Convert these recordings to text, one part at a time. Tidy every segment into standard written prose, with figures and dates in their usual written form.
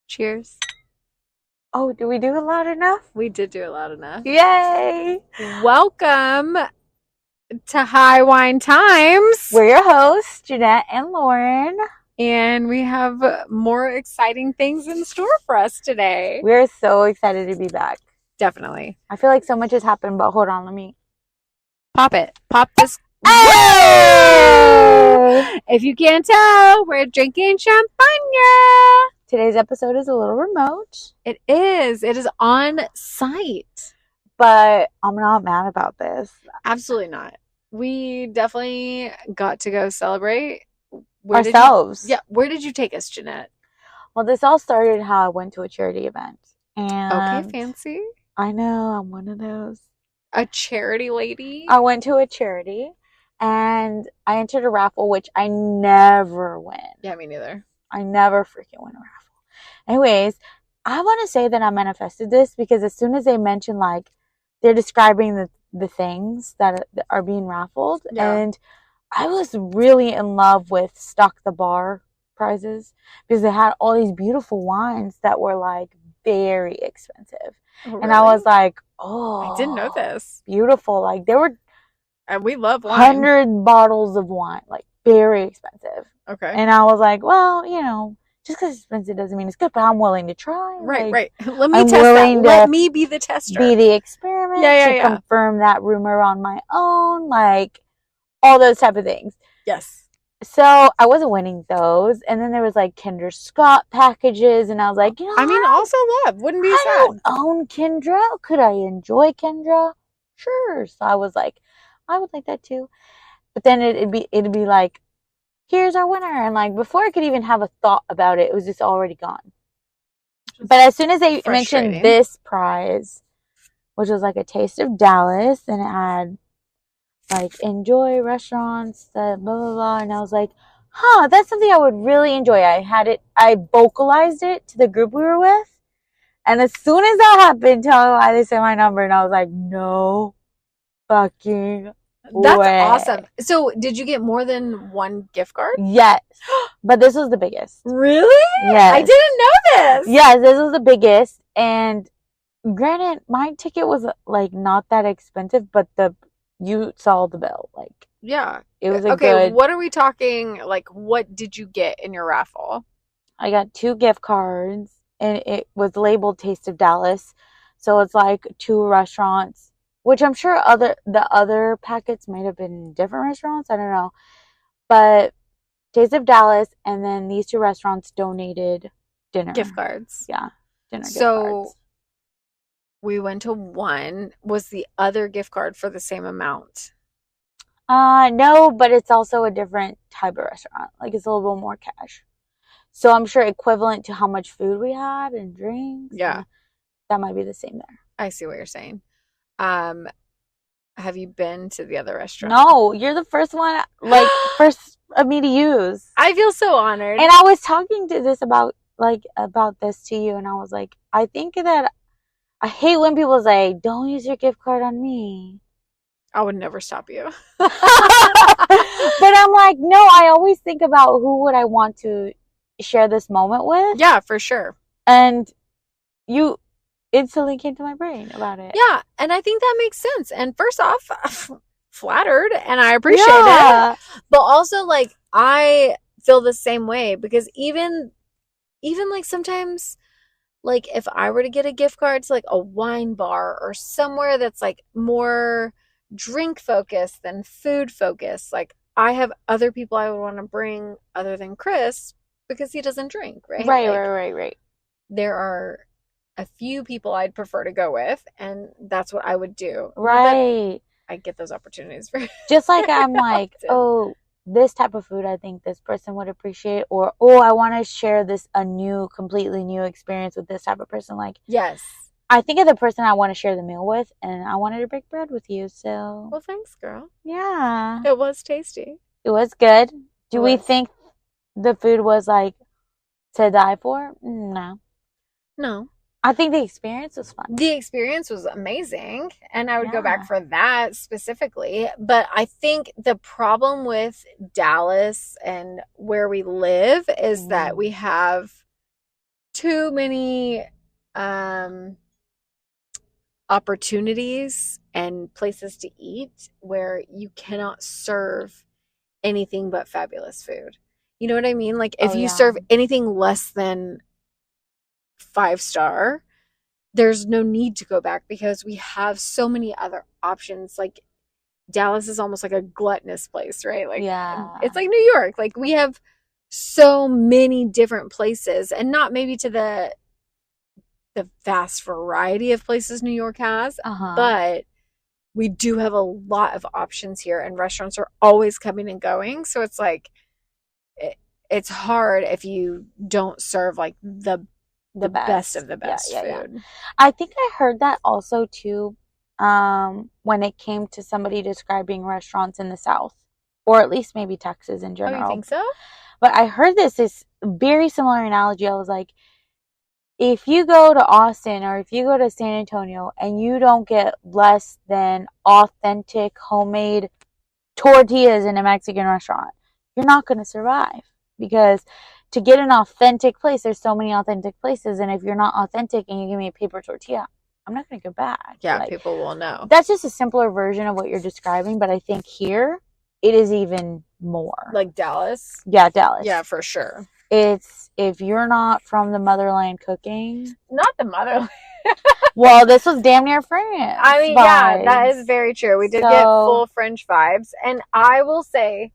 Cheers. Oh, did we do it loud enough? We did do it loud enough. Yay! Welcome to High Wine Times. We're your hosts, Jeanette and Lauren. And we have more exciting things in store for us today. We're so excited to be back. Definitely. I feel like so much has happened, but hold on, let me... Pop it. Pop this. Hey! If you can't tell, we're drinking champagne. Today's episode is a little remote. It is. It is on site. But I'm not mad about this. Absolutely not. We definitely got to go celebrate. Ourselves. Where did you take us, Jeanette? Well, this all started how I went to a charity event. And Okay, fancy. I know, I'm one of those. A charity lady? I went to a charity and I entered a raffle, which I never win. Yeah, me neither. I never freaking win a raffle. Anyways, I want to say that I manifested this because as soon as they mention, like, they're describing the things that are being raffled, and I was really in love with Stock the Bar prizes because they had all these beautiful wines that were, like, very expensive. Oh, really? And I was like, oh, I didn't know this. Beautiful. Like, there were we love wine. 100 bottles of wine, like, very expensive. Okay. And I was like, well, you know, just because it's expensive doesn't mean it's good, but I'm willing to try. Right, like, right. Let me test that. Let me be the tester. Be the experiment. To confirm that rumor on my own, like, all those type of things. Yes. So I wasn't winning those. And then there was, like, Kinder Scott packages, and I was like, you know, I mean, also love. Wouldn't be sad. I don't own Kendra. Could I enjoy Kendra? Sure. So I was like, I would like that too. But then it'd be like, here's our winner. And, like, before I could even have a thought about it, it was just already gone. But as soon as they mentioned this prize, which was like a taste of Dallas, and it had, like, enjoy restaurants, blah, blah, blah. And I was like, huh, that's something I would really enjoy. I vocalized it to the group we were with. And as soon as that happened, tell me why they said my number. And I was like, no fucking That's way. awesome. So did you get more than one gift card? Yes. But this was the biggest. Really? Yes. I didn't know this. Yes, this was the biggest. And granted, my ticket was, like, not that expensive, but you saw the bill. Like, yeah. It was a okay, good... what are we talking? Like, what did you get in your raffle? I got 2 gift cards, and it was labeled Taste of Dallas. So it's like 2 restaurants, which I'm sure the other packets might have been different restaurants. I don't know. But Taste of Dallas, and then these 2 restaurants donated dinner. Gift cards. Yeah. Dinner gift So cards. we went to one. Was the other gift card for the same amount? No, but it's also a different type of restaurant. Like, it's a little bit more cash. So I'm sure equivalent to how much food we had and drinks. Yeah. That might be the same there. I see what you're saying. Have you been to the other restaurant? No, you're the first one, like, first of me to use. I feel so honored. And I was talking to this about this to you, and I was like, I think that I hate when people say, don't use your gift card on me. I would never stop you. But I'm like, no, I always think about who would I want to share this moment with. Yeah, for sure. And you instantly came to my brain about it. Yeah, and I think that makes sense. And first off, flattered, and I appreciate it. But also, like, I feel the same way because even like sometimes, like, if I were to get a gift card to, like, a wine bar or somewhere that's, like, more drink focused than food focused, like, I have other people I would want to bring other than Chris because he doesn't drink, right? Right. There are a few people I'd prefer to go with, and that's what I would do. Right. I get those opportunities for just like I'm like, oh, this type of food I think this person would appreciate, or I want to share completely new experience with this type of person. Like, yes, I think of the person I want to share the meal with, and I wanted to break bread with you. So, well, thanks, girl. Yeah, it was tasty. It was good. Do we think the food was, like, to die for? No. I think the experience was fun. The experience was amazing, and I would go back Yeah. for that specifically. But I think the problem with Dallas and where we live is that we have too many opportunities and places to eat where you cannot serve anything but fabulous food. You know what I mean? Like if Oh, you yeah. serve anything less than 5-star, there's no need to go back because we have so many other options. Like Dallas is almost like a gluttonous place, right? Like Yeah. it's like New York. Like we have so many different places, and not maybe to the vast variety of places New York has, but we do have a lot of options here, and restaurants are always coming and going. So it's like it's hard if you don't serve like the best of the best food. Yeah. I think I heard that also too, when it came to somebody describing restaurants in the South, or at least maybe Texas in general. Oh, you think so? But I heard this very similar analogy. I was like, if you go to Austin or if you go to San Antonio and you don't get less than authentic homemade tortillas in a Mexican restaurant, you're not going to survive. Because to get an authentic place, there's so many authentic places. And if you're not authentic and you give me a paper tortilla, I'm not going to go back. Yeah, like, people will know. That's just a simpler version of what you're describing. But I think here, it is even more. Like Dallas? Yeah, Dallas. Yeah, for sure. It's, if you're not from the motherland cooking. Not the motherland. Well, this was damn near French. I mean, yeah, that is very true. We did get full French vibes. And I will say,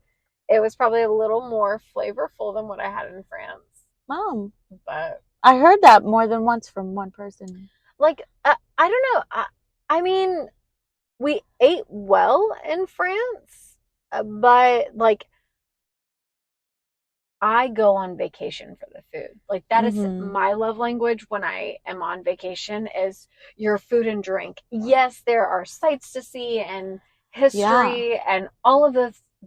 it was probably a little more flavorful than what I had in France. But I heard that more than once from one person. Like, I don't know. I mean, we ate well in France, but like, I go on vacation for the food. Like that is my love language when I am on vacation is your food and drink. Yes, there are sights to see and history and all of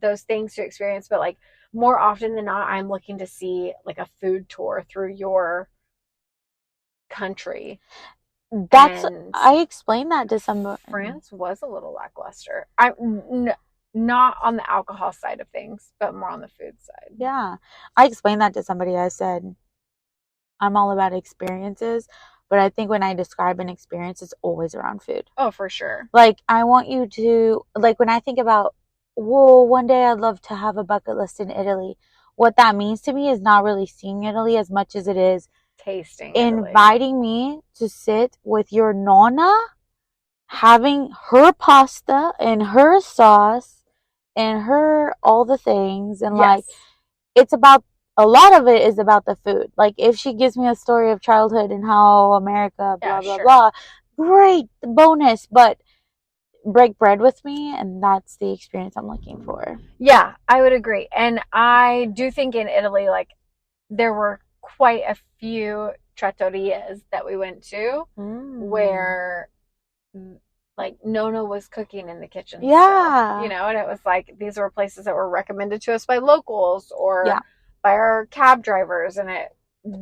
those things to experience, but like more often than not, I'm looking to see like a food tour through your country. I explained that to somebody. France was a little lackluster. Not on the alcohol side of things, but more on the food side. Yeah. I explained that to somebody. I said, I'm all about experiences, but I think when I describe an experience, it's always around food. Oh, for sure. Like, I want you to, like, when I think about, well, one day I'd love to have a bucket list in Italy. What that means to me is not really seeing Italy as much as it is tasting inviting Italy. Me to sit with your nonna, having her pasta and her sauce and her all the things, and like it's about, a lot of it is about the food. Like if she gives me a story of childhood and how America blah blah blah, great, bonus, but break bread with me, and that's the experience I'm looking for. Yeah, I would agree. And I do think in Italy, like there were quite a few trattorias that we went to where like Nona was cooking in the kitchen. Yeah. Still, you know, and it was like these were places that were recommended to us by locals or by our cab drivers, and it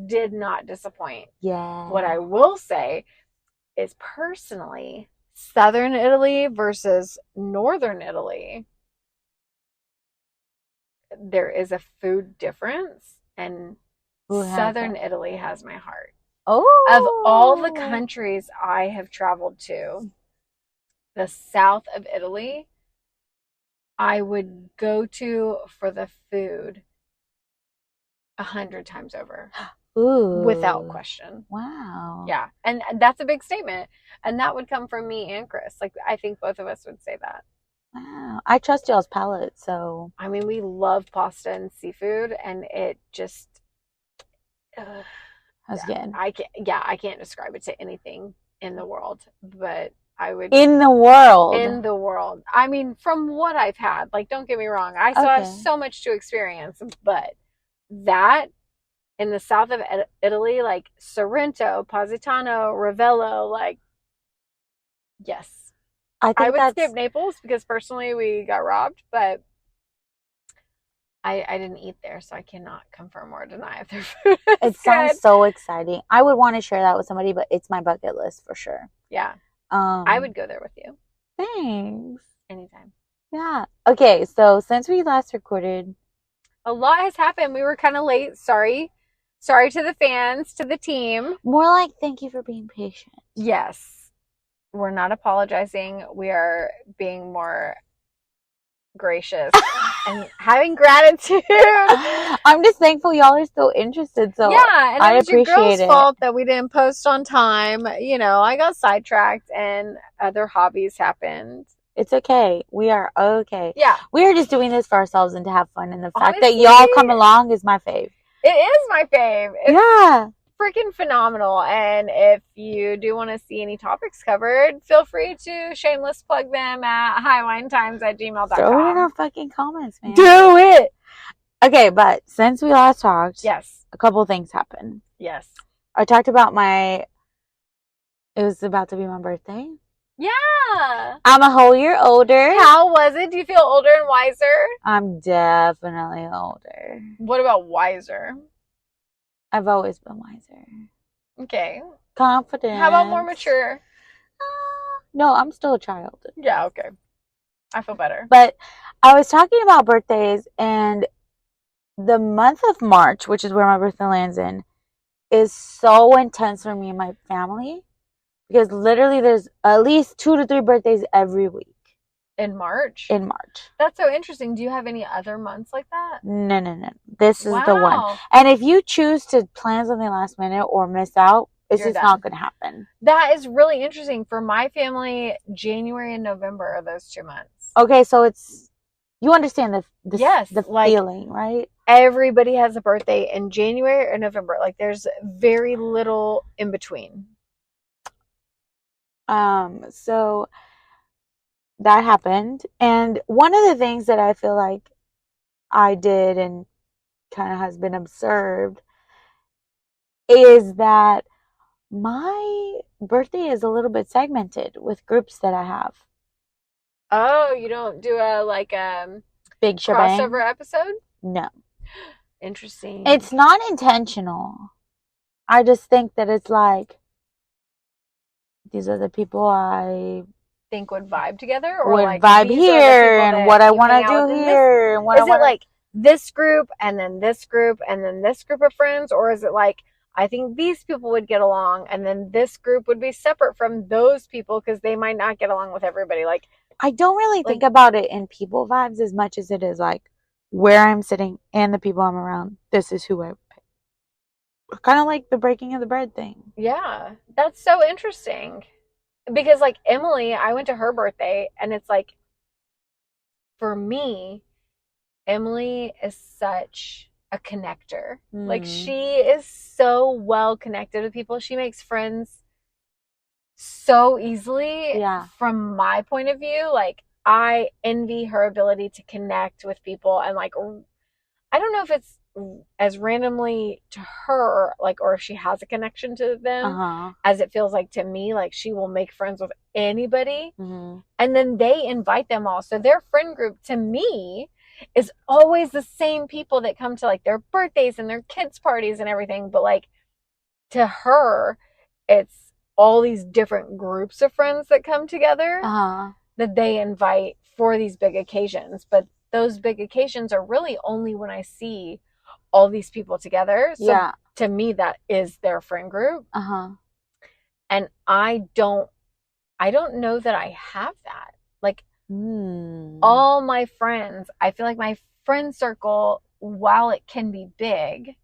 did not disappoint. Yeah. What I will say is personally, Southern Italy versus Northern Italy, there is a food difference, and Southern Italy has my heart. Oh. Of all the countries I have traveled to, the south of Italy, I would go to for the food 100 times over. Ooh. Without question. Wow. Yeah. And that's a big statement. And that would come from me and Chris. Like, I think both of us would say that. Wow. I trust y'all's palate, so. I mean, we love pasta and seafood, and it just. Again. I can't describe it to anything in the world, but I would. In the world. I mean, from what I've had, like, don't get me wrong. I still have so much to experience, but that in the south of Italy, like Sorrento, Positano, Ravello, like, yes. I would skip Naples because personally we got robbed, but I didn't eat there, so I cannot confirm or deny if their food is It sounds good. so exciting. I would want to share that with somebody, but it's my bucket list for sure. Yeah. I would go there with you. Thanks. Anytime. Yeah. Okay, so since we last recorded, a lot has happened. We were kind of late. Sorry. Sorry to the fans, to the team. More like thank you for being patient. Yes. We're not apologizing. We are being more gracious and having gratitude. I'm just thankful y'all are still interested. So yeah, and it was your girl's it. fault that we didn't post on time. You know, I got sidetracked and other hobbies happened. It's okay. We are okay. Yeah. We are just doing this for ourselves and to have fun. And the fact Honestly, that y'all come along is my fave. It is my fave. It's yeah. freaking phenomenal. And if you do want to see any topics covered, feel free to shameless plug them at highwinetimes@gmail.com. Throw it in our fucking comments, man. Do it. Okay, but since we last talked, yes, a couple of things happened. Yes. I talked about it was about to be my birthday. Yeah. I'm a whole year older. How was it? Do you feel older and wiser? I'm definitely older. What about wiser? I've always been wiser. Okay. Confident. How about more mature? No, I'm still a child. Yeah, okay. I feel better. But I was talking about birthdays, and the month of March, which is where my birthday lands in, is so intense for me and my family. Because literally there's at least 2 to 3 birthdays every week. In March? In March. That's so interesting. Do you have any other months like that? No. This is the one. And if you choose to plan something last minute or miss out, it's just not going to happen. That is really interesting. For my family, January and November are those 2 months. Okay, so it's... You understand the yes, the feeling, right? Everybody has a birthday in January or November. Like, there's very little in between. So that happened. And one of the things that I feel like I did and kind of has been observed is that my birthday is a little bit segmented with groups that I have. Oh, you don't do a big shebang crossover episode? No. Interesting. It's not intentional. I just think that it's like, these are the people I think would vibe together, or would like vibe here and what I want to do here. And what is it like this group and then this group and then this group of friends, or is it like I think these people would get along and then this group would be separate from those people because they might not get along with everybody? Like, I don't really think about it in people vibes as much as it is like where I'm sitting and the people I'm around. This is who I pick. Kind of like the breaking of the bread thing. Yeah, that's so interesting. Because like Emily, I went to her birthday and it's like, for me, Emily is such a connector. Like, she is so well connected with people. She makes friends so easily. Yeah. From my point of view, like, I envy her ability to connect with people. And like, I don't know if it's as randomly to her, like, or if she has a connection to them, as it feels like to me. Like, she will make friends with anybody, and then they invite them all. So their friend group to me is always the same people that come to like their birthdays and their kids' parties and everything. But like, to her, it's all these different groups of friends that come together that they invite for these big occasions. But those big occasions are really only when I see all these people together. So to me, that is their friend group. And I don't know that I have that. Like, all my friends, I feel like my friend circle, while it can be big,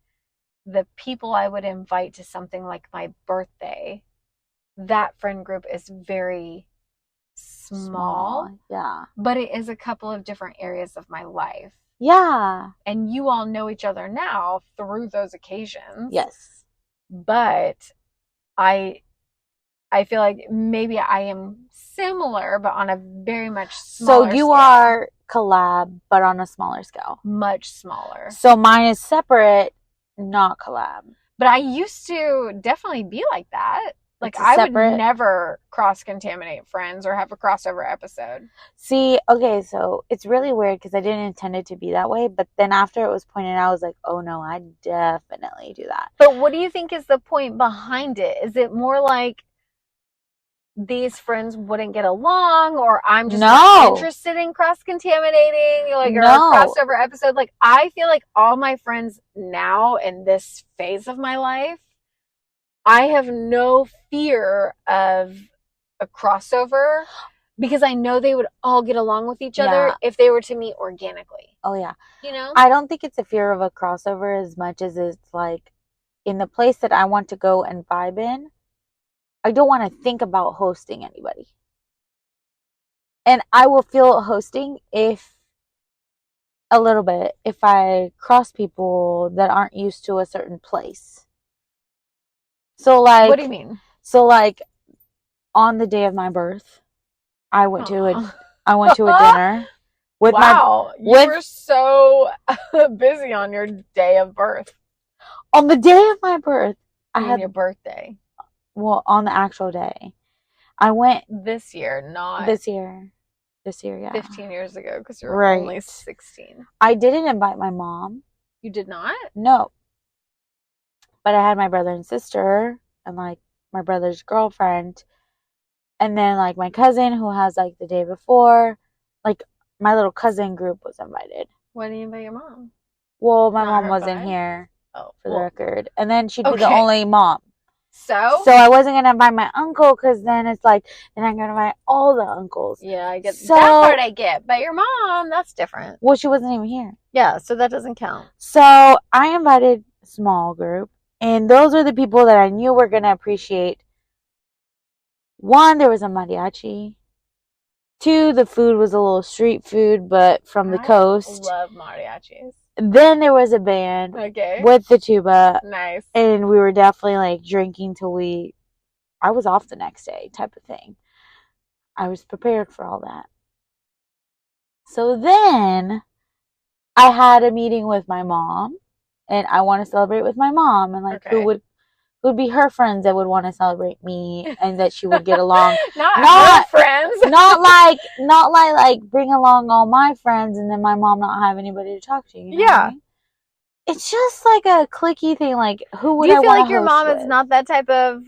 the people I would invite to something like my birthday, that friend group is very small. Yeah. But it is a couple of different areas of my life. Yeah. And you all know each other now through those occasions. Yes. But I feel like maybe I am similar, but on a very much smaller So you scale. are collab, but on a smaller scale. Much smaller. So mine is separate, not collab. But I used to definitely be like that. Like, It's a I separate... would never cross-contaminate friends or have a crossover episode. See, okay, so it's really weird because I didn't intend it to be that way, but then after it was pointed out, I was like, oh no, I definitely do that. But what do you think is the point behind it? Is it more like these friends wouldn't get along, or I'm just not interested in cross-contaminating, like, or a crossover episode? Like, I feel like all my friends now in this phase of my life, I have no fear of a crossover because I know they would all get along with each other if they were to meet organically. Oh, yeah. You know? I don't think it's a fear of a crossover as much as it's like in the place that I want to go and vibe in, I don't want to think about hosting anybody. And I will feel hosting if I cross people that aren't used to a certain place. So, like, what do you mean? So, like, on the day of my birth, I went to a dinner with you were so busy on your day of birth. On the day of my birth, I had your birthday. Well, on the actual day, I went this year, not this year. This year, yeah. 15 years ago, because you were only 16. I didn't invite my mom. You did not? No. But I had my brother and sister, and, like, my brother's girlfriend, and then, like, my cousin who has, like, the day before. Like, my little cousin group was invited. Why didn't you invite your mom? Well, my mom wasn't here, for the record. And then she'd be the Okay. only mom. So I wasn't going to invite my uncle, because then it's like, then I'm going to invite all the uncles. Yeah, I get that part I get. But your mom, that's different. Well, she wasn't even here. Yeah, so that doesn't count. So I invited a small group, and those are the people that I knew were going to appreciate. One, there was a mariachi. Two, the food was a little street food, but from the coast. I love mariachis. Then there was a band with the tuba. Nice. And we were definitely, like, drinking till I was off the next day type of thing. I was prepared for all that. So then I had a meeting with my mom, and I want to celebrate with my mom, and, like, who would be her friends that would want to celebrate me, and that she would get along. not her friends. not like bring along all my friends and then my mom not have anybody to talk to. You know what I mean? It's just like a cliquey thing. Like, who would I want to host with? Do you feel like your mom is not that type of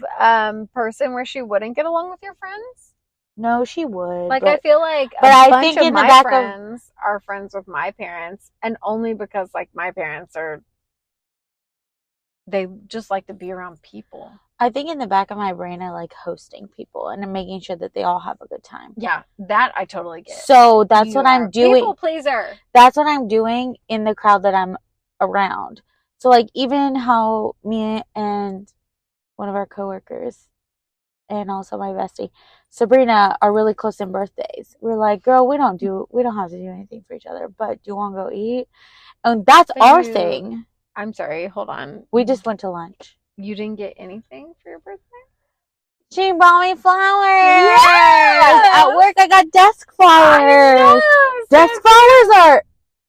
person where she wouldn't get along with your friends? No, she would. Like, I feel like I think in the back friends are friends with my parents, and only because, like, my parents they just like to be around people. I think in the back of my brain, I like hosting people and making sure that they all have a good time. Yeah, that I totally get. So that's what I'm doing. People pleaser. That's what I'm doing in the crowd that I'm around. So, like, even how me and one of our coworkers, and also my bestie, Sabrina, are really close in birthdays. We're like, girl, we don't have to do anything for each other, but do you want to go eat? And that's our thing. I'm sorry, hold on. We just went to lunch. You didn't get anything for your birthday? She brought me flowers. Yes! At work, I got desk flowers. Desk flowers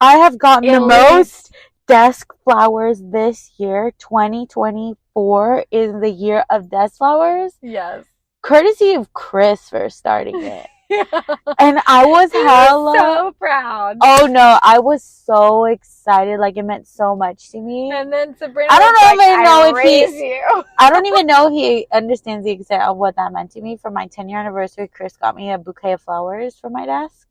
I have gotten the most desk flowers this year. 2024 is the year of desk flowers. Yes. Courtesy of Chris for starting it. And I was so proud. Oh no, I was so excited. Like, it meant so much to me. And then Sabrina, I don't even know if he understands the extent of what that meant to me. For my 10-year anniversary, Chris got me a bouquet of flowers for my desk.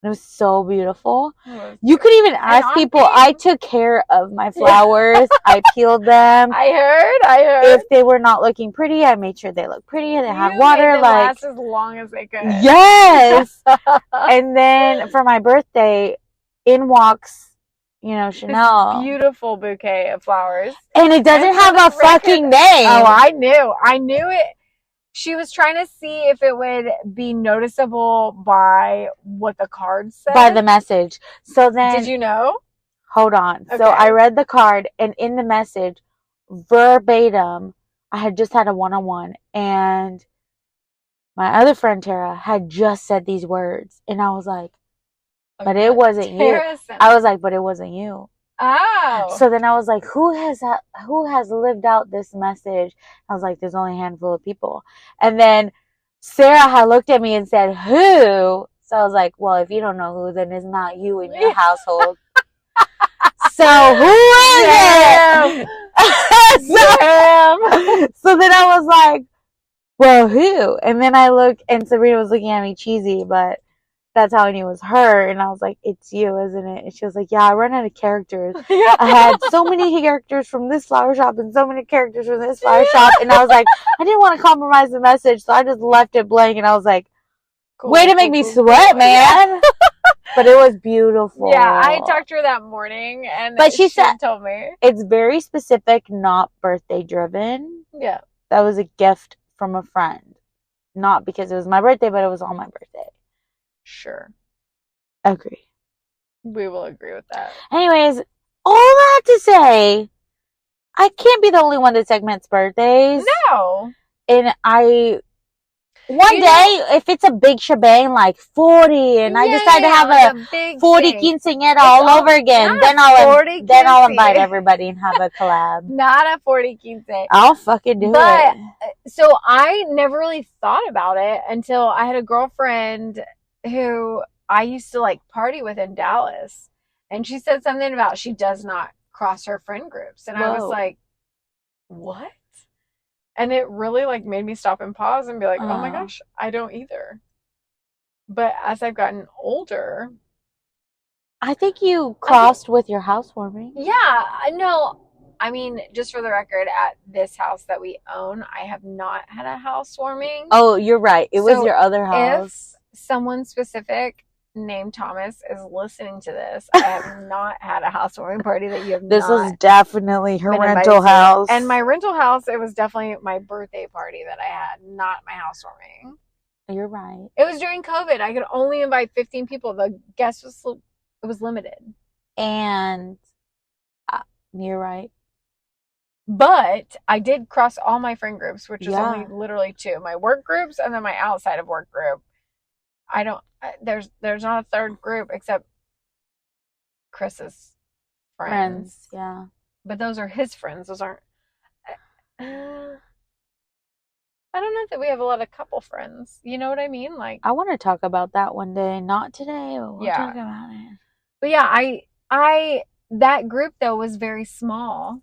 It was so beautiful. You could even ask people. I took care of my flowers. I peeled them. I heard. If they were not looking pretty, I made sure they looked pretty. They had water. Made them last as long as they could. Yes. And then for my birthday, in walks, Chanel. This beautiful bouquet of flowers. And it doesn't have a fucking name. Oh, I knew it. She was trying to see if it would be noticeable by what the card said. By the message. So then... Did you know? Hold on. Okay. So I read the card, and in the message, verbatim, I had just had a one-on-one, and my other friend, Tara, had just said these words. And I was like, but it wasn't you. I was like, but it wasn't you. Oh. So then I was like, who has lived out this message? I was like, there's only a handful of people. And then Sarah had looked at me and said, who? So I was like, well, if you don't know who, then it's not you in your household. So who is it? So then I was like, well, who? And then I looked, and Sabrina was looking at me cheesy, but that's how I knew it was her. And I was like, it's you, isn't it? And she was like, yeah, I run out of characters. I had so many characters from this flower shop and so many characters from this flower shop. And I was like, I didn't want to compromise the message, so I just left it blank. And I was like, way to make me sweat, man. But it was beautiful. Yeah, I talked to her that morning, and but she said, told me it's very specific, not birthday driven. Yeah. That was a gift from a friend. Not because it was my birthday, but it was on my birthday. Sure. Agree. We will agree with that. Anyways, all that to say, I can't be the only one that segments birthdays. No. And one day, if it's a big shebang like 40, and I decide to have a 40 quinceañera all over again, then I'll invite everybody and have a collab. Not a 40 quince. I'll fucking do it. But so I never really thought about it until I had a girlfriend who I used to like party with in Dallas, and she said something about she does not cross her friend groups, and I was like, what? And it really like made me stop and pause and be like, oh my gosh, I don't either. But as I've gotten older, I think you crossed with your housewarming. Yeah, no. I mean, just for the record, at this house that we own, I have not had a housewarming. Oh, you're right. It was your other house. If someone specific named Thomas is listening to this, I have not had a housewarming party that you have This was definitely her rental house. And my rental house, it was definitely my birthday party that I had, not my housewarming. You're right. It was during COVID. I could only invite 15 people. The guest was limited. And you're right. But I did cross all my friend groups, which is only literally 2. My work groups and then my outside of work group. There's not a third group except Chris's friends. Yeah. But those are his friends. Those aren't. I don't know that we have a lot of couple friends. You know what I mean? Like, I want to talk about that one day. Not today. But we'll talk about it. But yeah, that group though was very small.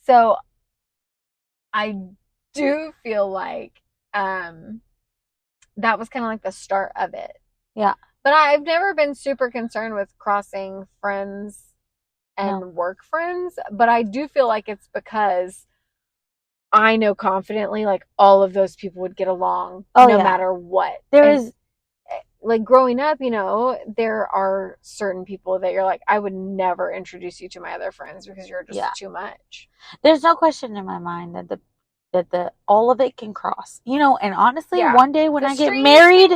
So I do feel like that was kind of like the start of it. Yeah. But I've never been super concerned with crossing friends and work friends. But I do feel like it's because I know confidently like all of those people would get along no matter what. Like growing up, you know, there are certain people that you're like, I would never introduce you to my other friends because you're just too much. There's no question in my mind that the all of it can cross. You know, and honestly, one day when I get married,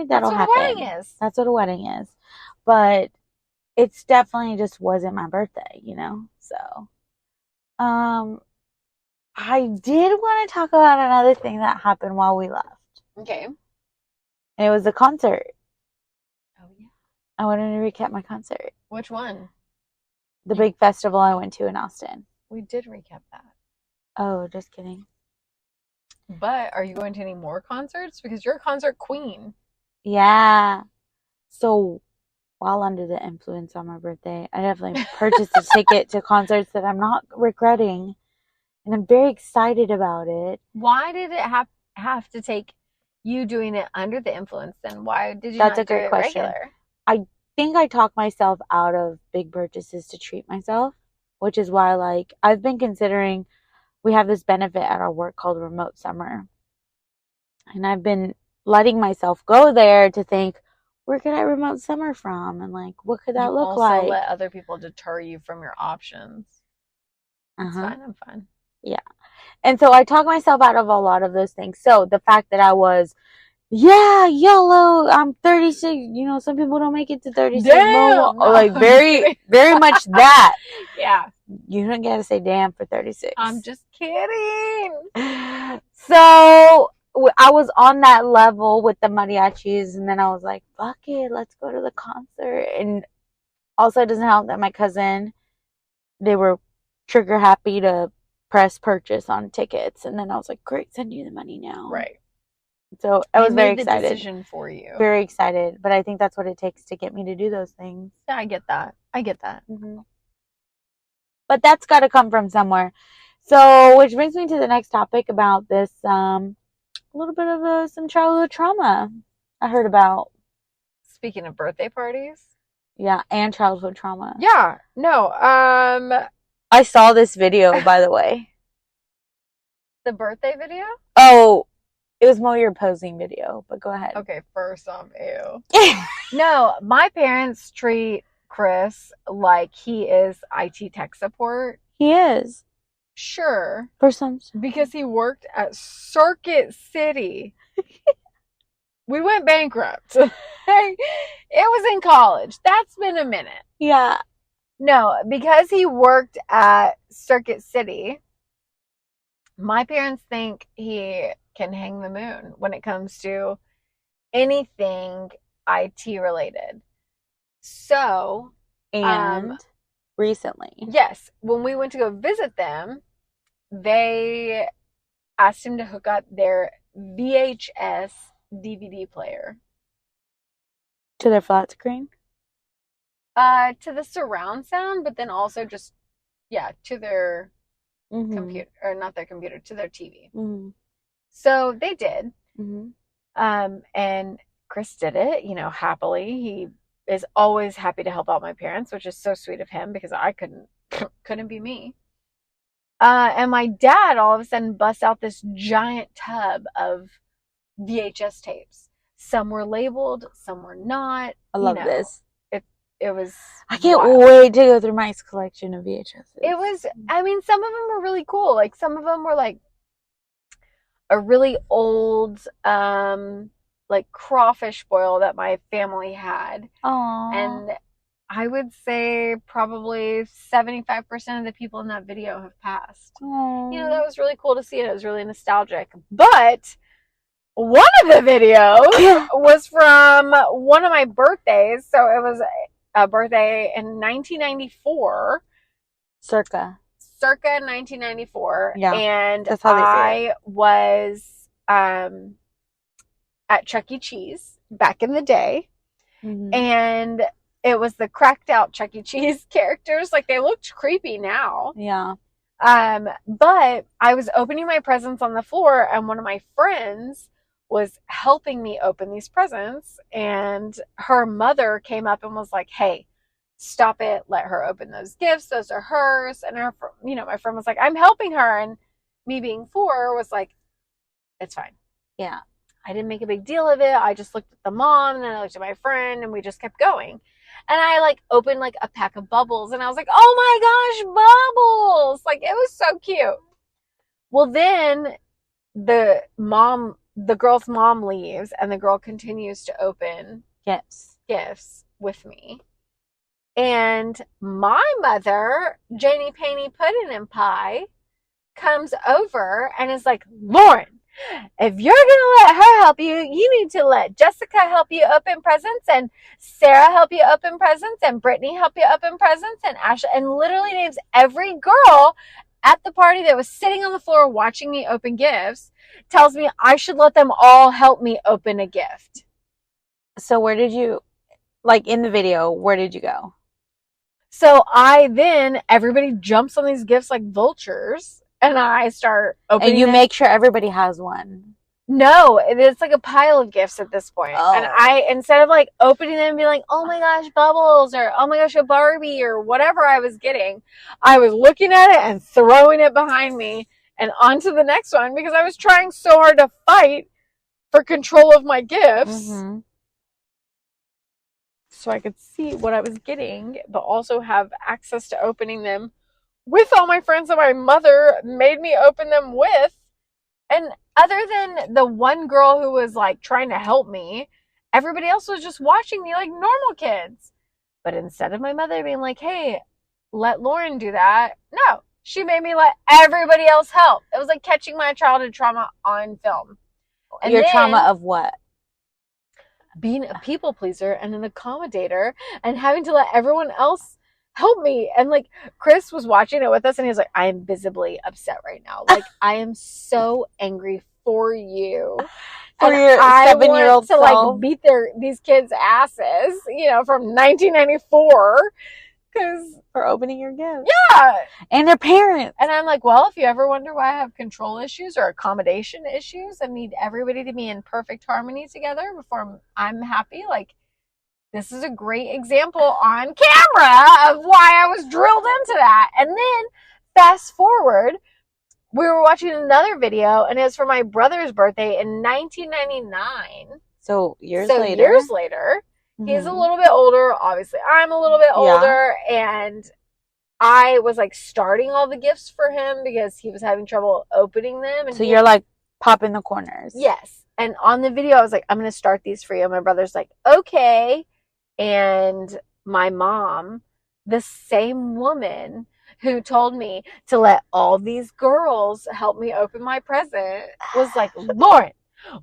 that'll happen. That's what a wedding is. But it's definitely just wasn't my birthday, you know? So, I did want to talk about another thing that happened while we left. Okay. And it was a concert. Oh, yeah. I wanted to recap my concert. Which one? The big festival I went to in Austin. We did recap that. Oh, just kidding. But are you going to any more concerts? Because you're a concert queen. Yeah. So while under the influence on my birthday, I definitely purchased a ticket to concerts that I'm not regretting. And I'm very excited about it. Why did it have to take you doing it under the influence then? Why did you That's not a great question. Regular? I think I talked myself out of big purchases to treat myself, which is why like I've been considering, we have this benefit at our work called remote summer. And I've been letting myself go there to think, where could I remote summer from? And like, what could that look like? Also let other people deter you from your options. That's fine. I'm fine. Yeah. And so I talked myself out of a lot of those things. So the fact that I was, YOLO, I'm 36. You know, some people don't make it to 36. Damn, like very, very much that. Yeah. You don't gotta say damn for 36. I'm just kidding. So I was on that level with the mariachis, and then I was like, fuck it, let's go to the concert. And also it doesn't help that my cousin, they were trigger happy to press purchase on tickets, and then I was like, great, send you the money now. Right. So I was very made the excited. Decision for you. Very excited, but I think that's what it takes to get me to do those things. Yeah, I get that. Mm-hmm. But that's got to come from somewhere. So, which brings me to the next topic about this, a little bit of some childhood trauma I heard about. Speaking of birthday parties. Yeah, and childhood trauma. Yeah, no, I saw this video, by the way. The birthday video? Oh, it was more your posing video, but go ahead. Okay, first off, ew. No, my parents treat Chris like he is IT tech support. He is. Sure. For some. Because he worked at Circuit City. We went bankrupt. It was in college. That's been a minute. Yeah. No, because he worked at Circuit City, my parents think he can hang the moon when it comes to anything IT related. So, and recently. Yes, when we went to go visit them, they asked him to hook up their VHS DVD player. To their flat screen? To the surround sound, but then also just, to their computer, or not their computer, to their TV. Mm-hmm. So they did. Mm-hmm. And Chris did it, happily. He is always happy to help out my parents, which is so sweet of him because I couldn't be me. And my dad all of a sudden busts out this giant tub of VHS tapes. Some were labeled, some were not. I love this. It was. I can't wait to go through my collection of VHS. It was. I mean, some of them were really cool. Like some of them were like a really old, like crawfish boil that my family had. Aww. And I would say probably 75% of the people in that video have passed. Aww. That was really cool to see. It was really nostalgic. But one of the videos was from one of my birthdays. So it was a birthday in 1994. Circa 1994. Yeah. And that's how I was at Chuck E. Cheese back in the day. Mm-hmm. And it was the cracked out Chuck E. Cheese characters. Like they looked creepy now. Yeah. But I was opening my presents on the floor and one of my friends was helping me open these presents, and her mother came up and was like, hey, stop it, let her open those gifts, those are hers. And her, my friend was like, I'm helping her, and me being 4 was like, it's fine. Yeah. I didn't make a big deal of it. I just looked at the mom, and then I looked at my friend, and we just kept going. And I opened a pack of bubbles, and I was like, oh my gosh, bubbles. It was so cute. Well, then the girl's mom leaves, and the girl continues to open gifts with me. And my mother, Janie Paney Puddin' and Pie, comes over and is like, Lauren, if you're going to let her help you, you need to let Jessica help you open presents, and Sarah help you open presents, and Brittany help you open presents, and Ashley, and literally names every girl at the party that was sitting on the floor watching me open gifts, tells me I should let them all help me open a gift. So where did you, in the video, where did you go? So everybody jumps on these gifts like vultures, and I start opening And you make sure everybody has one. No, it's like a pile of gifts at this point. Oh. And I, instead of opening them and being like, oh my gosh, bubbles, or oh my gosh, a Barbie, or whatever I was getting, I was looking at it and throwing it behind me and on to the next one, because I was trying so hard to fight for control of my gifts. Mm-hmm. So I could see what I was getting, but also have access to opening them with all my friends that my mother made me open them with. And other than the one girl who was trying to help me, everybody else was just watching me like normal kids. But instead of my mother being like, hey, let Lauren do that, no, she made me let everybody else help. It was like catching my childhood trauma on film. And your trauma of what? being a people pleaser and an accommodator and having to let everyone else help me. And like Chris was watching it with us and he was like, I am visibly upset right now. Like I am so angry for you. For and your I 7-year-old want to self. like beat these kids' asses, you know, from 1994. Because for opening your gifts. Yeah. And their parents. And I'm like, well, if you ever wonder why I have control issues or accommodation issues and need everybody to be in perfect harmony together before I'm happy, like this is a great example on camera of why I was drilled into that. And then fast forward, we were watching another video and it was for my brother's birthday in 1999. So years later. He's a little bit older. Obviously, I'm a little bit older. And I was like starting all the gifts for him because he was having trouble opening them. And so you're like popping the corners. Yes. And on the video, I was like, I'm going to start these for you. And my brother's like, okay. And my mom, the same woman who told me to let all these girls help me open my present, was like, Lauren,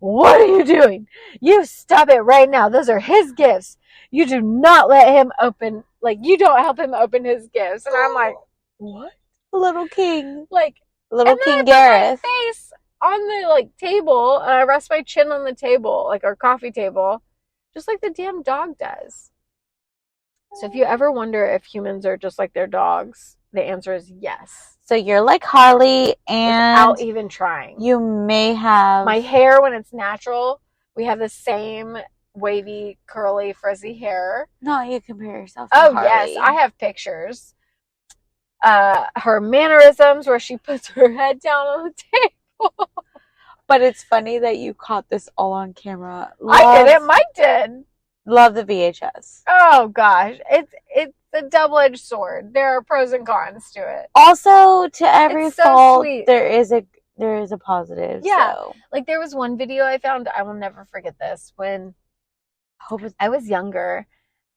what are you doing? You stop it right now. Those are his gifts. You do not let him open, like, you don't help him open his gifts. And I'm like, what? Little king. Like, little King Gareth. My face on the, like, table, and I rest my chin on the table, like our coffee table, just like the damn dog does. So if you ever wonder if humans are just like their dogs, the answer is yes. So you're like Harley, and without even trying. You may have my hair when it's natural. We have the same wavy, curly, frizzy hair. No, you compare yourself to Harley. Yes, I have pictures. Her mannerisms where she puts her head down on the table. But it's funny that you caught this all on camera. I did it. Mike did. Love the VHS. Oh gosh, it's a double-edged sword. There are pros and cons to it. Also, to every fault, sweet. there is a positive. Yeah, so. Like there was one video I found. I will never forget this. When I was younger,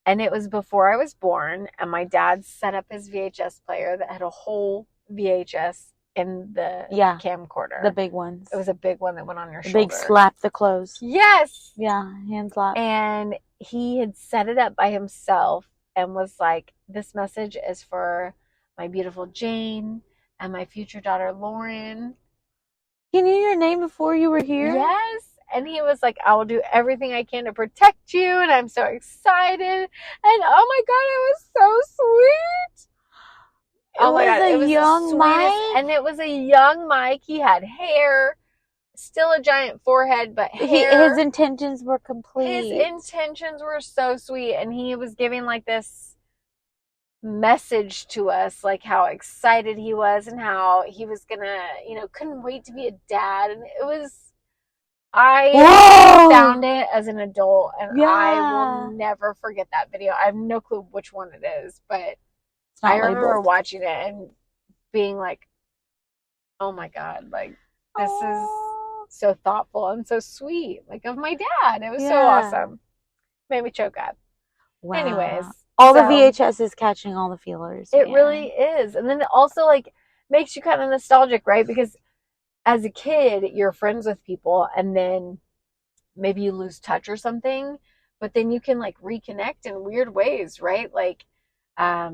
and it was before I was born, and my dad set up his VHS player that had a whole VHS in the camcorder. The big ones. It was a big one that went on your shoulder. Big slap the clothes. Yes. Yeah, hand slap. And he had set it up by himself and was like, this message is for my beautiful Jane and my future daughter Lauren. He knew your name before you were here? Yes. And he was like, I will do everything I can to protect you, and I'm so excited. And oh my God, it was so sweet. It was a young Mike? And it was a young Mike. He had hair, still a giant forehead, but hair. His intentions were complete. His intentions were so sweet. And he was giving like this message to us, like how excited he was and how he was gonna, couldn't wait to be a dad. And it was, I found it as an adult, and I will never forget that video. I have no clue which one it is, but I remember watching it and being like, oh my God, like this is so thoughtful and so sweet, like of my dad. It was so awesome. Made me choke up. Wow. Anyways. All the VHS is catching all the feelers. It really is. And then it also like makes you kind of nostalgic, right? Because as a kid, you're friends with people and then maybe you lose touch or something, but then you can like reconnect in weird ways, right? Like, I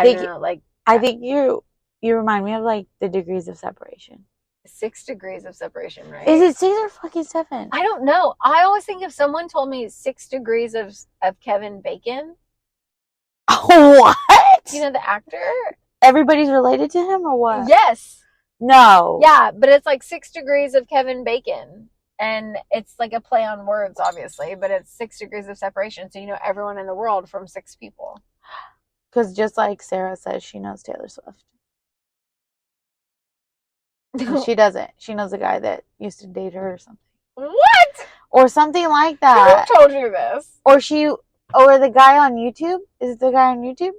think you remind me of like the degrees of separation. 6 degrees of separation, right? Is it 6 or fucking 7? I don't know. I always think if someone told me 6 degrees of Kevin Bacon. What? You know the actor? Everybody's related to him or what? Yes. No. Yeah, but it's like 6 degrees of Kevin Bacon. And it's like a play on words, obviously, but it's 6 degrees of separation. So you know everyone in the world from 6 people. Because just like Sarah says, she knows Taylor Swift. She doesn't. She knows a guy that used to date her or something. What? Or something like that. Who told you this? Or the guy on YouTube. Is it the guy on YouTube?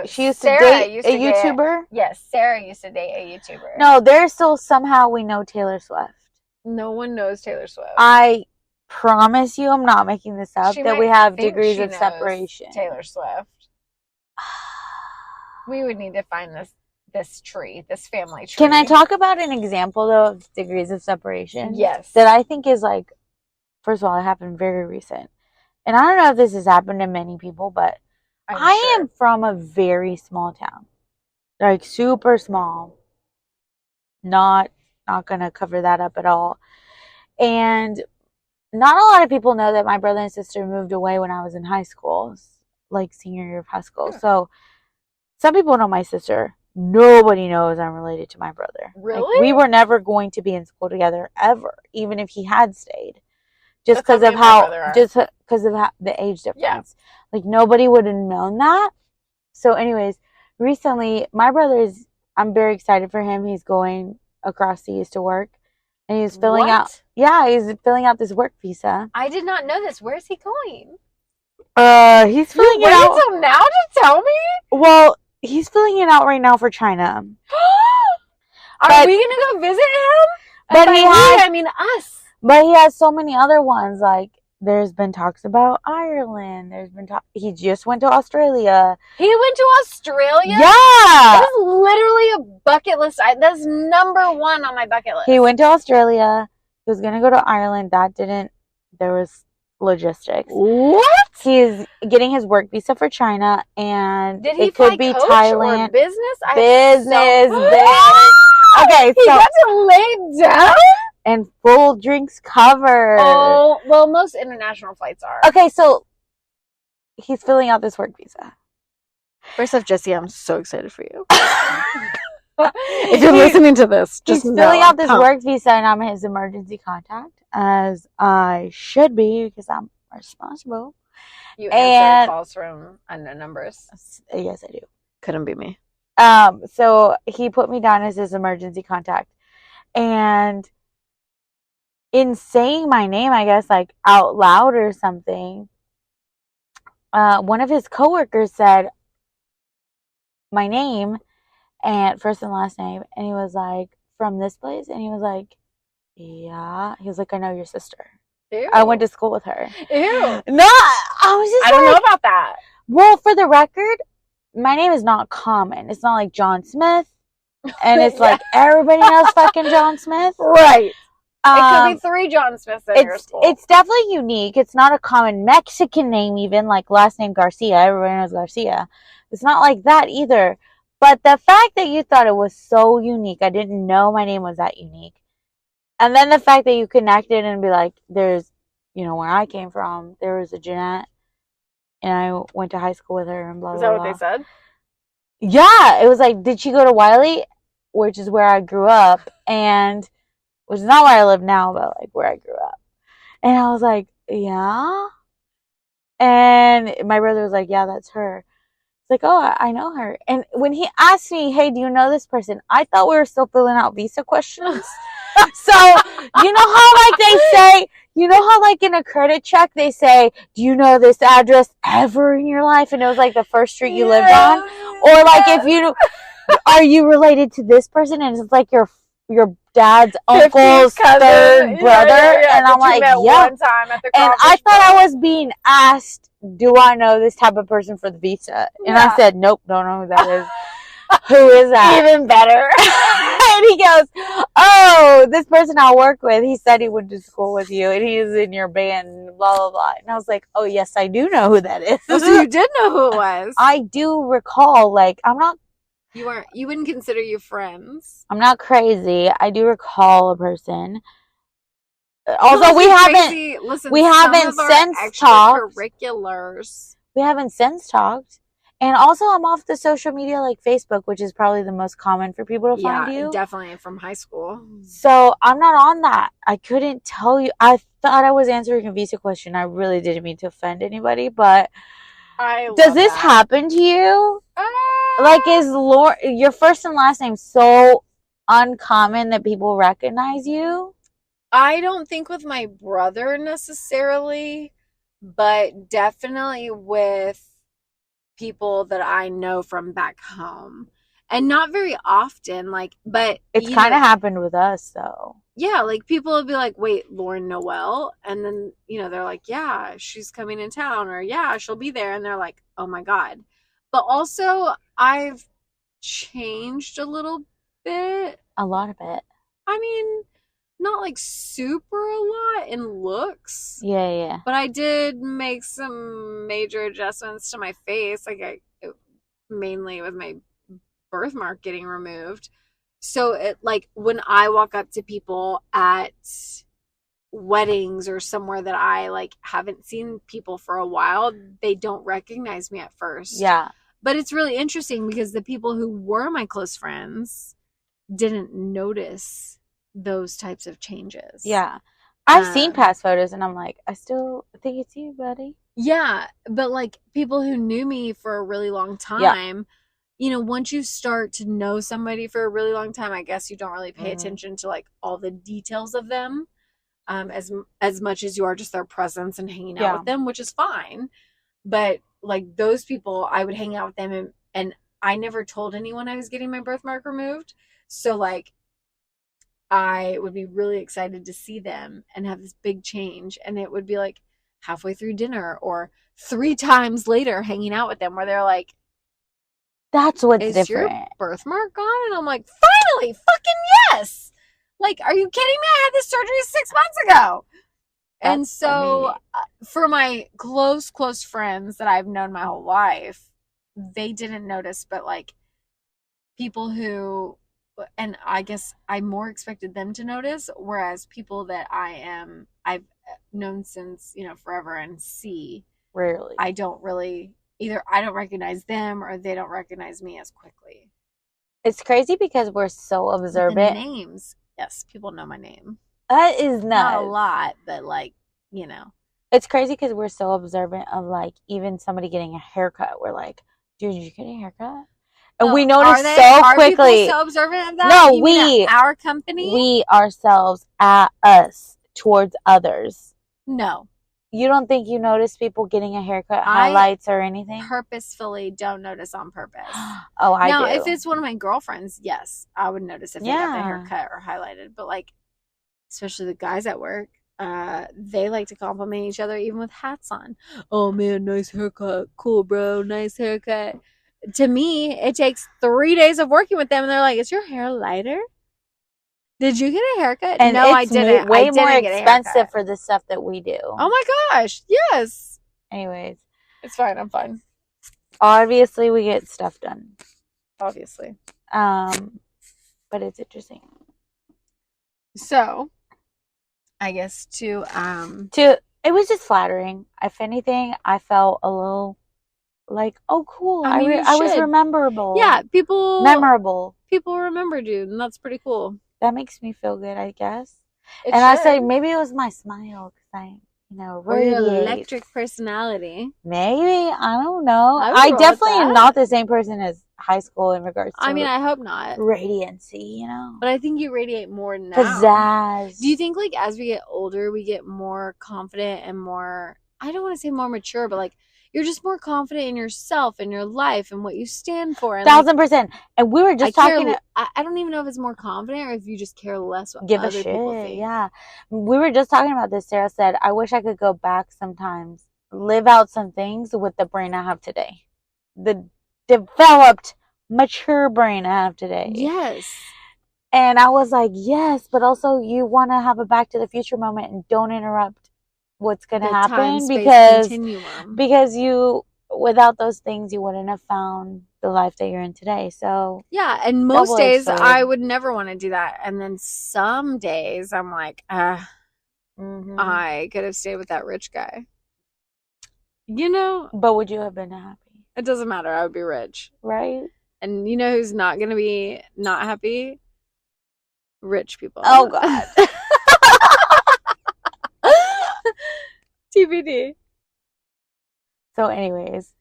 She used to date a YouTuber? Yes, Sarah used to date a YouTuber. No, there's still somehow we know Taylor Swift. No one knows Taylor Swift. I promise you, I'm not making this up, that we have degrees of separation. Taylor Swift. We would need to find this tree, this family tree. Can I talk about an example, though, of degrees of separation? Yes. That I think is, like, first of all, it happened very recent. And I don't know if this has happened to many people, but I am from a very small town. Like super small. Not gonna cover that up at all. And not a lot of people know that my brother and sister moved away when I was in high school, like senior year of high school. So some people know my sister. Nobody knows I'm related to my brother. Really? Like, we were never going to be in school together ever, even if he had stayed. Just because of the age difference. Yeah. Like, nobody would have known that. So anyways, recently, my brother I'm very excited for him. He's going across seas to work. And he's filling out this work visa. I did not know this. Where is he going? He's filling it out. Until now to tell me? Well, he's filling it out right now for China. Are we gonna go visit him? But I mean us. But he has so many other ones. Like, there's been talks about Ireland. He just went to Australia. He went to Australia? Yeah. That is literally a bucket list. That's number 1 on my bucket list. He went to Australia. He was gonna go to Ireland. There was logistics. What? He's getting his work visa for China, and did he it could be Thailand. Or business? Business. Okay, he got to lay down? And full drinks covered. Oh, well, most international flights are. Okay, so he's filling out this work visa. First off, Jesse, I'm so excited for you. If you're listening to this, just he's filling out this work visa, and I'm his emergency contact, as I should be, because I'm responsible. You answer calls from unknown numbers. Yes, I do. Couldn't be me. So he put me down as his emergency contact, and in saying my name, I guess, like, out loud or something, one of his coworkers said my name and first and last name, and he was like, from this place? And he was like, yeah. He was like, I know your sister. Ew. I went to school with her. Ew. No, I was just I don't know about that. Well, for the record, my name is not common. It's not like John Smith, and it's like everybody knows fucking John Smith. Right. It could be 3 John Smiths in your school. It's definitely unique. It's not a common Mexican name, even, like last name Garcia. Everybody knows Garcia. It's not like that either. But the fact that you thought it was so unique, I didn't know my name was that unique. And then the fact that you connected and be like, there's, where I came from, there was a Jeanette, and I went to high school with her, and blah, blah, blah. Is that what they said? Yeah. It was like, did she go to Wiley, which is where I grew up, which is not where I live now, but like where I grew up. And I was like, yeah. And my brother was like, yeah, that's her. It's like, oh, I know her. And when he asked me, hey, do you know this person? I thought we were still filling out visa questions. So, you know how like in a credit check, they say, do you know this address ever in your life? And it was like the first street you lived on. Or like are you related to this person? And it's like your dad's uncle's third brother. Yeah. And I'm like, yeah. One time at the and I thought I was being asked, do I know this type of person for the visa? And I said, nope, don't know who that is. Who is that? Even better. And he goes, oh, this person I work with, he said he went to school with you, and he's in your band, blah, blah, blah. And I was like, oh, yes, I do know who that is. So you did know who it was. I do recall, like, I'm not. You wouldn't consider you friends. I'm not crazy. I do recall a person. Also, we haven't since talked. Extracurriculars. We haven't since talked. And also, I'm off the social media like Facebook, which is probably the most common for people to find you. Yeah, definitely from high school. So I'm not on that. I couldn't tell you. I thought I was answering a visa question. I really didn't mean to offend anybody, but does this happen to you? Like, is your first and last name so uncommon that people recognize you? I don't think with my brother necessarily, but definitely with people that I know from back home, and not very often, like, but it's kind of happened with us though. Yeah, like people will be like, wait, Lauren Noel, and then they're like, yeah, she's coming in town, or yeah, she'll be there, and they're like, oh my god. But also I've changed a little bit. A lot of it. I mean, not like super a lot in looks. Yeah. But I did make some major adjustments to my face, like mainly with my birthmark getting removed. So it, like, when I walk up to people at weddings or somewhere that I like haven't seen people for a while, they don't recognize me at first. Yeah. But it's really interesting because the people who were my close friends didn't notice those types of changes. Yeah. I've seen past photos and I'm like, I still think it's you, buddy. Yeah, but like people who knew me for a really long time, you know, once you start to know somebody for a really long time, I guess you don't really pay attention to like all the details of them, as much as you are just their presence and hanging out with them, which is fine. But like those people, I would hang out with them, and I never told anyone I was getting my birthmark removed. So like I would be really excited to see them and have this big change, and it would be like halfway through dinner or 3 times later hanging out with them where they're like, that's what's is different. Your birthmark gone? And I'm like, finally, fucking yes. Like, are you kidding me? I had this surgery 6 months ago. That's and so for my close friends that I've known my whole life, they didn't notice, but like people who, and I guess I more expected them to notice, whereas people that I've known since, you know, forever and see, rarely. I don't really, either I don't recognize them or they don't recognize me as quickly. It's crazy because we're so observant. The names. Yes, people know my name. That is nuts. Not a lot, but like, you know. It's crazy because we're so observant of like even somebody getting a haircut. We're like, dude, did you get a haircut? And we notice so quickly. Are people so observant of that? No, we, our company, we ourselves, at us, towards others. No. You don't think you notice people getting a haircut, highlights, or anything? Purposefully don't notice on purpose. Oh, I do. Now, if it's one of my girlfriends, yes, I would notice if they got the haircut or highlighted. But like, especially the guys at work, they like to compliment each other even with hats on. Oh man, nice haircut. Cool, bro. Nice haircut. To me, it takes 3 days of working with them, and they're like, "Is your hair lighter? Did you get a haircut?" And no, I didn't. Way more expensive for the stuff that we do. Oh my gosh, yes. Anyways, it's fine. I'm fine. Obviously, we get stuff done. Obviously, but it's interesting. So, I guess it was just flattering. If anything, I felt a little like, oh, cool. I was memorable. Yeah, memorable. People remembered you, and that's pretty cool. That makes me feel good, I guess. I say maybe it was my smile because I, radiate. Or your electric personality. Maybe, I don't know. I definitely am not the same person as high school in regards to. I mean, I hope not. Radiancy, But I think you radiate more now. Pizzazz. Do you think like as we get older, we get more confident and more? I don't want to say more mature, but like. You're just more confident in yourself and your life and what you stand for. And 1000%. And we were just talking. I don't even know if it's more confident or if you just care less what give other a shit. People think. Yeah. We were just talking about this. Sarah said, I wish I could go back sometimes, live out some things with the brain I have today. The developed, mature brain I have today. Yes. And I was like, yes, but also you want to have a Back to the Future moment and don't interrupt what's going to happen because you without those things you wouldn't have found the life that you're in today. So yeah, and most days I would never want to do that, and then some days I'm like I could have stayed with that rich guy, but would you have been happy? It doesn't matter. I would be rich, right? And you know who's not going to be not happy? Rich people. Oh god. TBD. So anyways,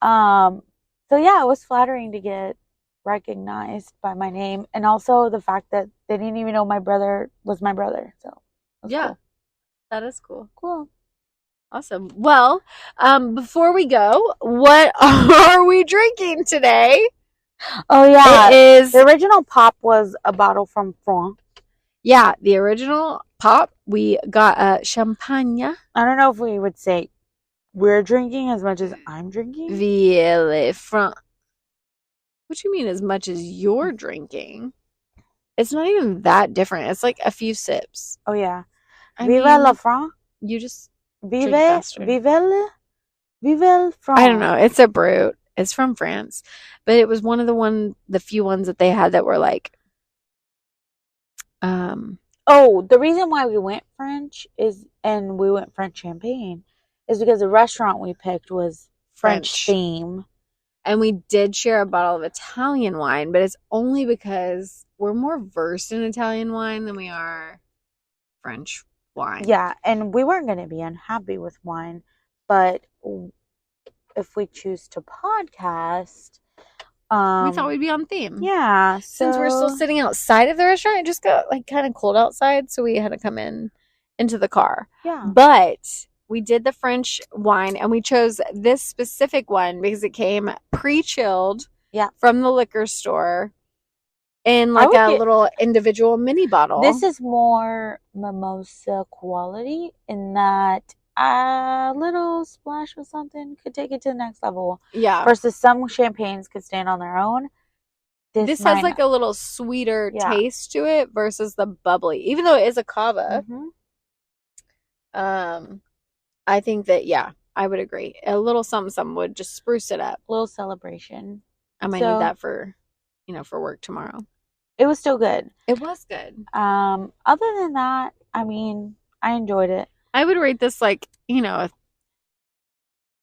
so yeah, it was flattering to get recognized by my name, and also the fact that they didn't even know my brother was my brother. So yeah, cool. That is cool. Cool. Awesome. Well, before we go, what are we drinking today? Oh yeah, the original pop was a bottle from France. Yeah, the original pop. We got champagne. I don't know if we would say we're drinking as much as I'm drinking. Really, from. What do you mean as much as you're drinking? It's not even that different. It's like a few sips. Oh, yeah. I Vive mean, la France. you just Vive, drink faster. vive France. I don't know. It's a brute. It's from France, but it was one of the few ones that they had that were like, Oh, the reason why we went French and we went French champagne is because the restaurant we picked was French theme. And we did share a bottle of Italian wine, but it's only because we're more versed in Italian wine than we are French wine. Yeah, and we weren't going to be unhappy with wine, but if we choose to podcast, we thought we'd be on theme. Yeah. Since we're still sitting outside of the restaurant, it just got like kind of cold outside, so we had to come into the car. Yeah. But we did the French wine, and we chose this specific one because it came pre-chilled from the liquor store in like a little individual mini bottle. This is more mimosa quality in that a little splash with something could take it to the next level. Yeah. Versus some champagnes could stand on their own. This has like a little sweeter taste to it versus the bubbly. Even though it is a cava. Mm-hmm. I think that, I would agree. A little something would just spruce it up. A little celebration. I might need that for work tomorrow. It was still good. It was good. Other than that, I mean, I enjoyed it. I would rate this like, a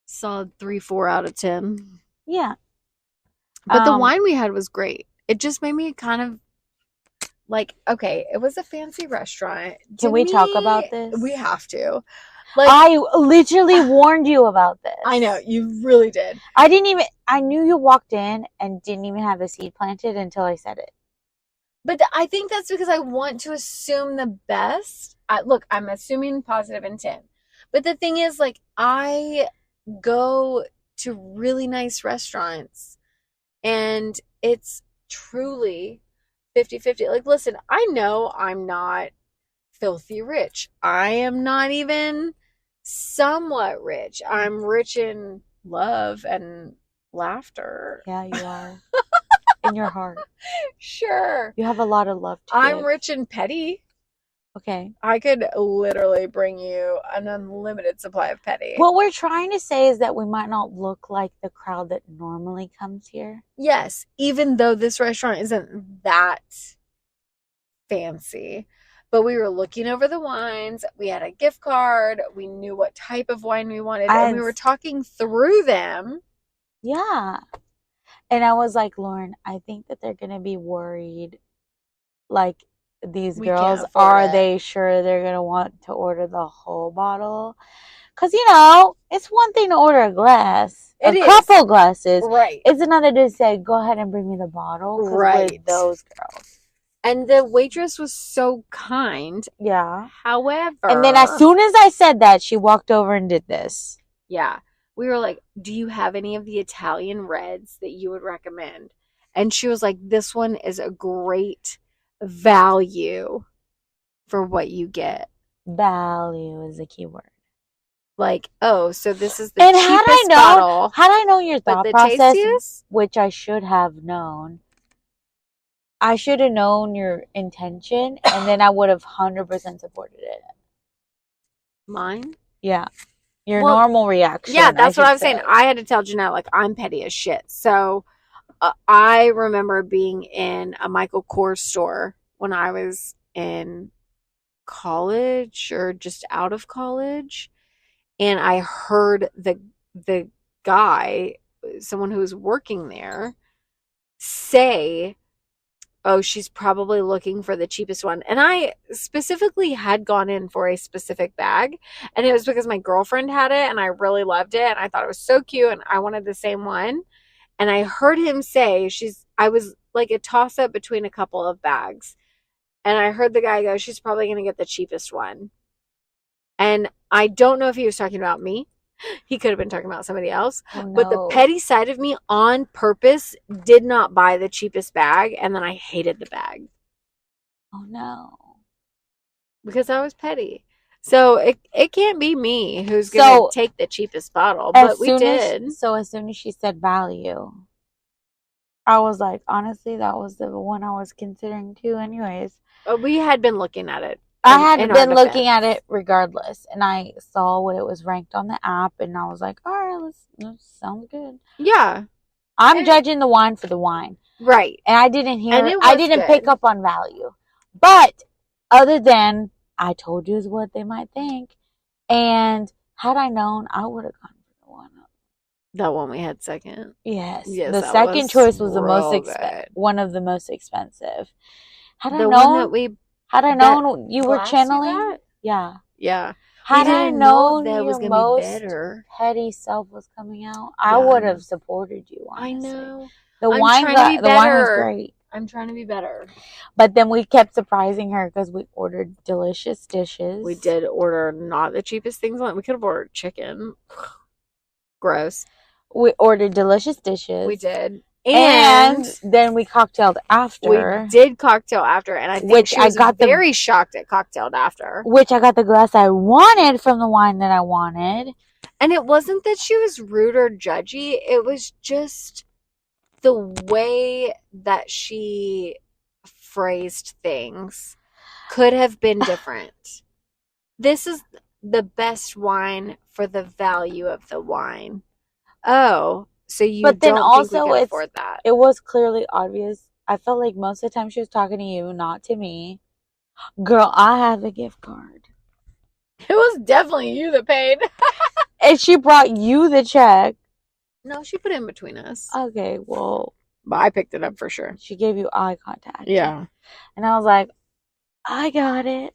solid 3-4 out of 10. Yeah. But the wine we had was great. It just made me kind of like, okay, it was a fancy restaurant. Can we talk about this? We have to. Like, I literally warned you about this. I know, you really did. I knew you walked in and didn't even have a seed planted until I said it. But I think that's because I want to assume the best. Look, I'm assuming positive intent. But the thing is, like, I go to really nice restaurants and it's truly 50-50. Like, listen, I know I'm not filthy rich. I am not even somewhat rich. I'm rich in love and laughter. Yeah, you are. In your heart. Sure. You have a lot of love to I'm give. rich and petty. Okay. I could literally bring you an unlimited supply of petty. What we're trying to say is that we might not look like the crowd that normally comes here. Yes, even though this restaurant isn't that fancy. But we were looking over the wines. We had a gift card. We knew what type of wine we wanted. And we were talking through them. Yeah. And I was like, Lauren, I think that they're going to be worried. Like, these girls, are they sure they're going to want to order the whole bottle? Because, it's one thing to order a glass. A couple glasses. Right. It's another to say, go ahead and bring me the bottle. Right. With those girls. And the waitress was so kind. Yeah. However. And then as soon as I said that, she walked over and did this. Yeah. We were like, do you have any of the Italian reds that you would recommend? And she was like, this one is a great value for what you get. Value is a key word. Like, oh, so this is the cheapest bottle. Had I known your thought process, tastiest? Which I should have known, I should have known your intention, and then I would have 100% supported it. Mine? Yeah. Your normal reaction. Yeah, that's what I was saying. I had to tell Jeanette, like, I'm petty as shit. So I remember being in a Michael Kors store when I was in college or just out of college. And I heard the guy, someone who was working there, say, oh, she's probably looking for the cheapest one. And I specifically had gone in for a specific bag. And it was because my girlfriend had it and I really loved it. And I thought it was so cute and I wanted the same one. And I heard him say, I was like a toss up between a couple of bags. And I heard the guy go, she's probably going to get the cheapest one. And I don't know if he was talking about me. He could have been talking about somebody else. Oh, no. But the petty side of me on purpose did not buy the cheapest bag. And then I hated the bag. Oh, no. Because I was petty. So it can't be me who's going to take the cheapest bottle. But we did. So as soon as she said value, I was like, honestly, that was the one I was considering too. Anyways, We had been looking at it. I had been looking at it regardless, and I saw what it was ranked on the app, and I was like, all right, this sounds good. Yeah. I'm judging the wine for the wine. Right. And I didn't pick up on value. But other than I told you is what they might think. And had I known, I would have gone for the one. That one we had second. Yes. The second choice was one of the most expensive. Had I known you were channeling, yeah. Had I known that was going to be better, petty self was coming out, I would have supported you. Honestly. I know. The wine was great. I'm trying to be better. But then we kept surprising her because we ordered delicious dishes. We did order not the cheapest things. We could have ordered chicken. Gross. We ordered delicious dishes. We did. And then we cocktailed after. We did cocktail after, and I think she was very shocked at cocktailed after. Which I got the glass I wanted from the wine that I wanted. And it wasn't that she was rude or judgy. It was just the way that she phrased things could have been different. This is the best wine for the value of the wine. Oh, so you but then don't also think we can afford that? It was clearly obvious. I felt like most of the time she was talking to you, not to me. Girl, I have the gift card. It was definitely you that paid. And she brought you the check. No, she put it in between us. Okay, well. But I picked it up for sure. She gave you eye contact. Yeah. And I was like, I got it.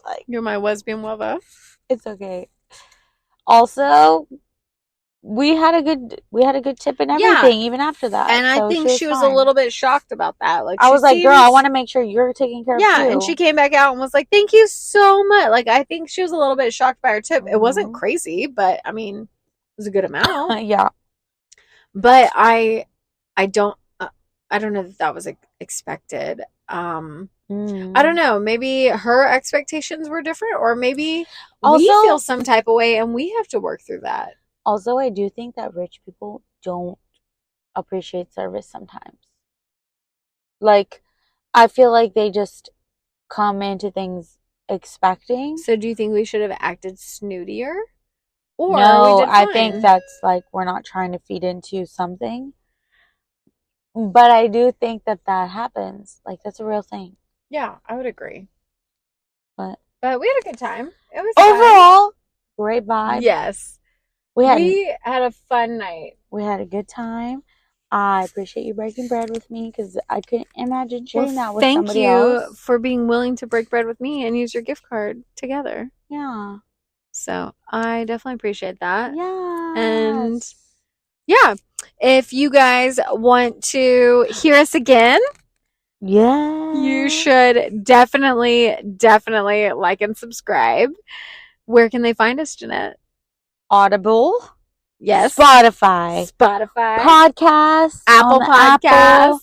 Like, you're my lesbian lover. It's okay. Also, we had a good tip and everything, even after that. And I think she was a little bit shocked about that. Like, I was like, girl, I want to make sure you're taking care of too. Yeah, and she came back out and was like, thank you so much. Like, I think she was a little bit shocked by her tip. It wasn't crazy, but I mean, it was a good amount. Yeah. But I don't know that was expected. I don't know. Maybe her expectations were different, or maybe we feel some type of way and we have to work through that. Also, I do think that rich people don't appreciate service sometimes. Like, I feel like they just come into things expecting. So do you think we should have acted snootier? Or no, I think that's like we're not trying to feed into something. But I do think that happens. Like, that's a real thing. Yeah, I would agree. But we had a good time. It was overall great vibe. Yes. We had a fun night. We had a good time. I appreciate you breaking bread with me because I couldn't imagine sharing that with somebody else. Thank you for being willing to break bread with me and use your gift card together. Yeah. So I definitely appreciate that. Yeah. And yeah, if you guys want to hear us again, you should definitely like and subscribe. Where can they find us, Jeanette? Audible. Yes. Spotify. Podcasts. Apple Podcasts.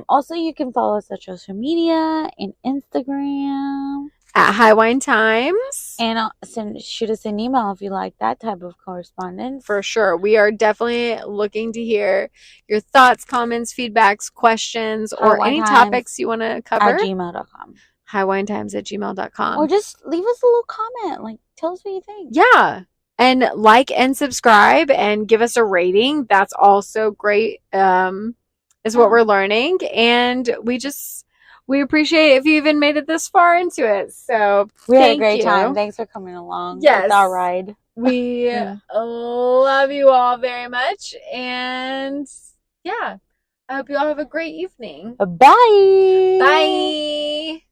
Also, you can follow us on social media and Instagram. At High Wine Times. And shoot us an email if you like that type of correspondence. For sure. We are definitely looking to hear your thoughts, comments, feedbacks, questions, or any topics you want to cover. At gmail.com. highwinetimes@gmail.com. Or just leave us a little comment. Like, tell us what you think. Yeah. And like and subscribe and give us a rating. That's also great. Is what we're learning. And we appreciate if you even made it this far into it. So we had a great time. Thanks for coming along. Yes. With our ride. We love you all very much. And yeah, I hope you all have a great evening. Bye. Bye.